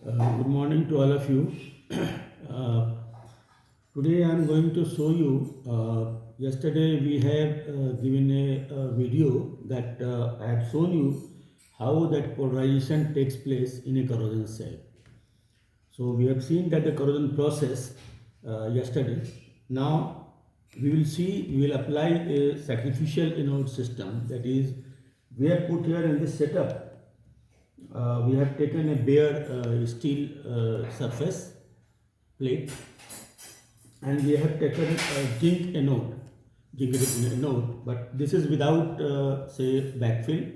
Good morning to all of you. Uh, Today I am going to show you. Yesterday we have given a video that I have shown you how that polarization takes place in a corrosion cell. So we have seen that the corrosion process yesterday. Now we will apply a sacrificial anode system, that is, we have put here in this setup. We have taken a bare steel surface plate, and we have taken a zinc anode, but this is without say backfill,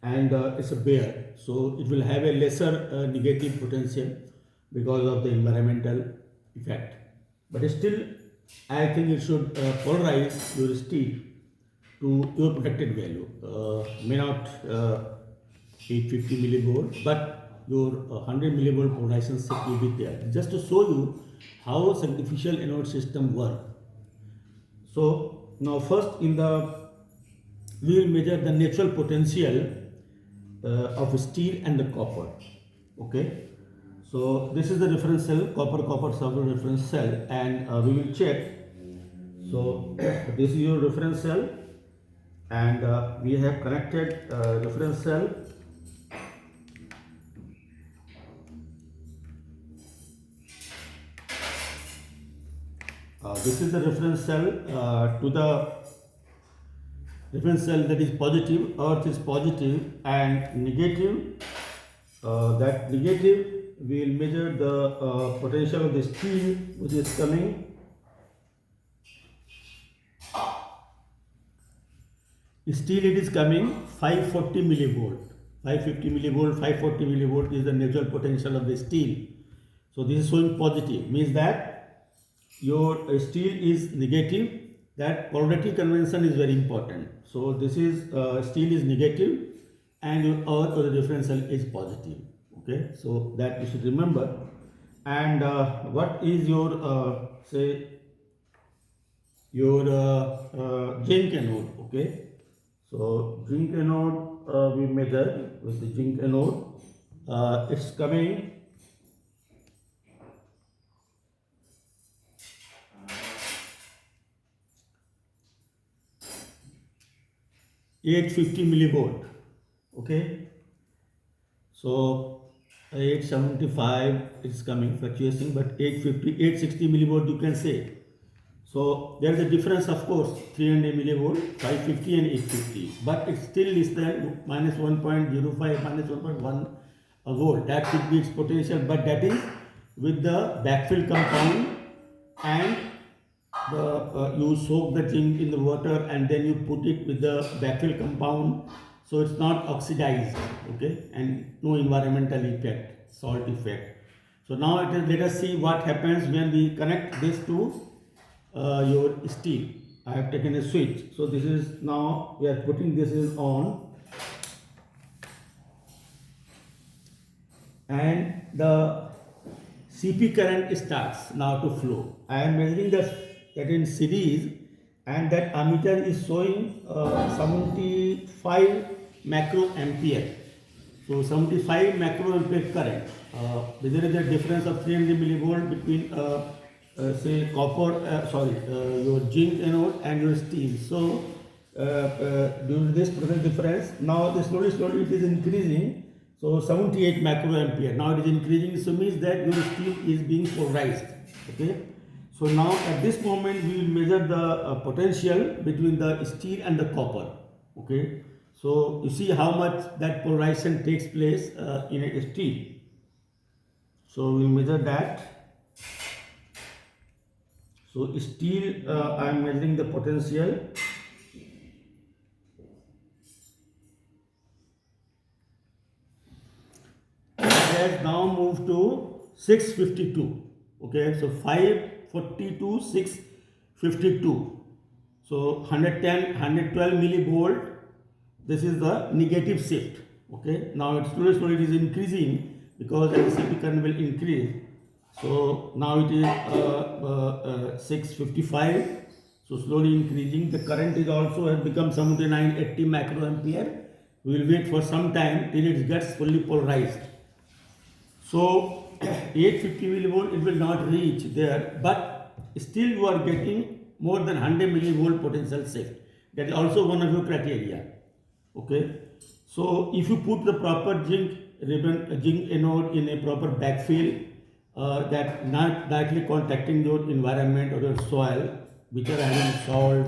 and it's a bare, so it will have a lesser negative potential because of the environmental effect. But still, I think it should polarize your steel to your protected value. May not 850 millivolt, but your 100 millivolt polarization set will be there. Just to show you how sacrificial anode system work. So now first we will measure the natural potential of steel and the copper. Okay. So this is the reference cell, copper sulfur reference cell, and we will check. So this is your reference cell, and we have connected reference cell. This is the reference cell to the reference cell that is positive. Earth is positive, and negative. That negative, we will measure the potential of the steel which is coming. Steel, it is coming 540 millivolt. 550 millivolt, 540 millivolt is the natural potential of the steel. So this is showing positive, means that your steel is negative. That polarity convention is very important. So this is steel is negative, and your earth or the reference cell is positive. Okay, so that you should remember. And what is your say your zinc anode? Okay, so zinc anode we measure with the zinc anode. It's coming 850 millivolt. Okay, so 875 is coming fluctuating, but 850, 860 millivolt you can say. So there is a difference, of course, 300 millivolt, 550 and 850, but it still is than minus 1.05, minus 1.1 volt. That should be its potential, but that is with the backfill compound, and you soak the zinc in the water and then you put it with the backfill compound, so it's not oxidized. Okay, and no environmental effect, salt effect. So now let us see what happens when we connect this to your steel. I have taken a switch, so this is now we are putting this is on, and the CP current starts now to flow. I am measuring that in series, and that ammeter is showing 75 macro ampere. So 75 macro ampere current. There is a difference of 300 millivolt between say copper, your zinc anode and your steel. So due to this present difference, now slowly it is increasing. So 78 macro ampere. Now it is increasing, so means that your steel is being polarized. Okay. So now at this moment we will measure the potential between the steel and the copper. Okay. So you see how much that polarization takes place in a steel. So we will measure that. So steel, I am measuring the potential. It has now moved to 652. Okay, so 540 to 652. So 110, 112 millivolt. This is the negative shift. Okay, now it's slowly it is increasing because LCP current will increase. So now it is 655. So slowly increasing. The current is also has become 79, 80 macro ampere. We will wait for some time till it gets fully polarized. So 850 millivolt, it will not reach there, but still you are getting more than 100 millivolt potential shift. That is also one of your criteria. Okay. So if you put the proper zinc ribbon, zinc anode in a proper backfill, that not directly contacting your environment or your soil, which are having salt,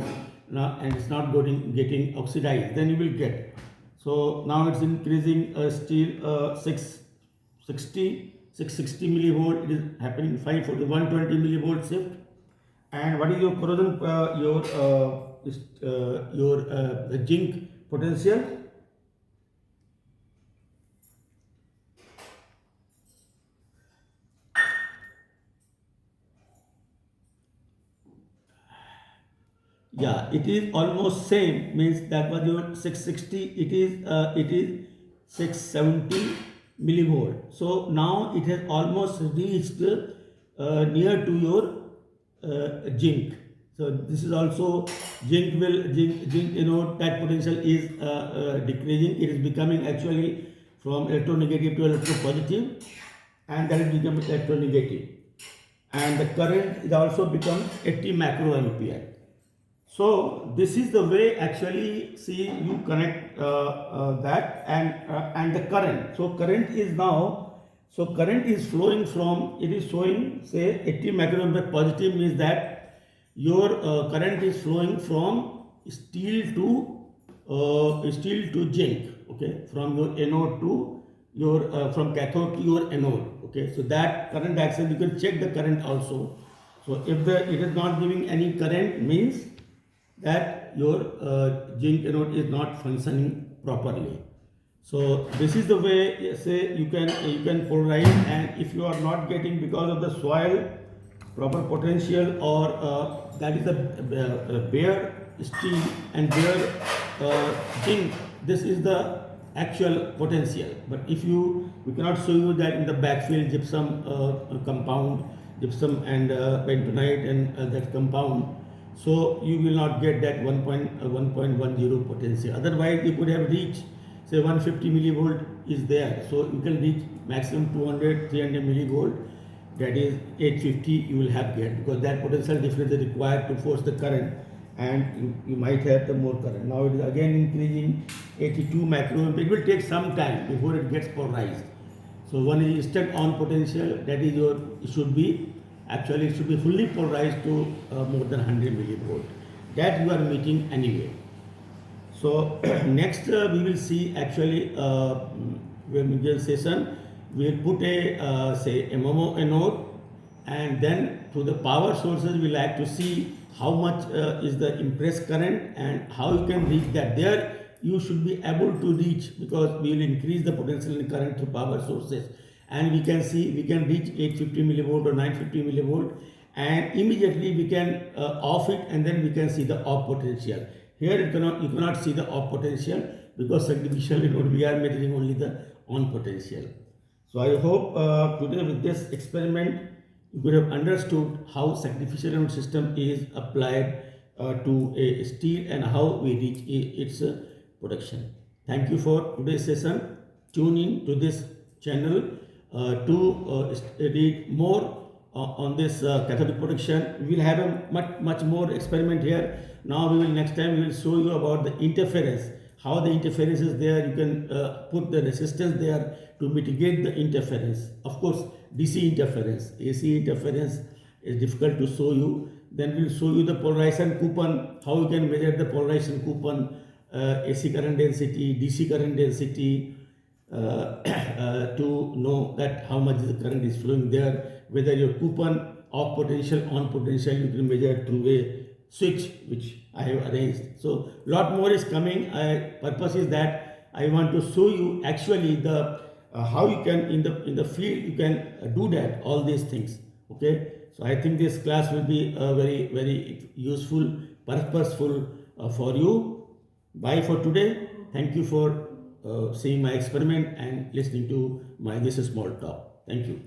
and it's not getting oxidized, then you will get. So now it's increasing still 660 millivolt. It is happening 540, 120 millivolt shift. And what is your corrosion, your zinc potential? Yeah, it is almost same. Means that was your 660. It is 670 millivolt. So now it has almost reached near to your zinc. So this is also zinc. You know that potential is decreasing. It is becoming actually from electronegative to electropositive, and that is becoming electronegative. And the current is also become 80 macroampere. So this is the way actually see you connect that and the current. So current is flowing from, it is showing say 80 microampere positive, means that your current is flowing from steel to zinc. Okay, from your anode to your from cathode to your anode. Okay, so that current action you can check the current also. So if it is not giving any current, means that your zinc anode is not functioning properly. So this is the way say you can polarize, and if you are not getting because of the soil proper potential, or that is the bare steel and bare zinc, this is the actual potential. But if we cannot show you that in the backfill gypsum compound, gypsum and bentonite and that compound, so you will not get that 1.10 potential. Otherwise you could have reached say 150 millivolt is there, so you can reach maximum 200 300 millivolt, that is 850 you will have get, because that potential difference is required to force the current, and you might have the more current. Now it is again increasing 82 macroampere. It will take some time before it gets polarized. So one is instant on potential, that is your, it should be fully polarized to more than 100 millivolt. That you are meeting anyway. So next we will see actually remedial session. We will put a say a MMO anode, and then through the power sources we like to see how much is the impressed current and how you can reach that. There you should be able to reach, because we will increase the potential in current through power sources, and we can reach 850 millivolt or 950 millivolt, and immediately we can off it, and then we can see the off potential. Here you cannot see the off potential, because sacrificially we are measuring only the on potential. So I hope today with this experiment you could have understood how sacrificial anode system is applied to a steel and how we reach its production. Thank you for today's session. Tune in to this channel to read more on this cathodic protection. We will have a much more experiment here. Now next time we will show you about the interference, how the interference is there. You can put the resistance there to mitigate the interference. Of course, DC interference, AC interference is difficult to show you. Then we will show you the polarization coupon, how you can measure the polarization coupon, AC current density, DC current density, to know that how much the current is flowing there, whether your coupon off potential, on potential, you can measure through a switch which I have arranged. So lot more is coming. Purpose is that I want to show you actually the how you can in the field you can do that, all these things. Okay, so I think this class will be very useful, purposeful for you. Bye for today. Thank you for seeing my experiment and listening to my this small talk. Thank you.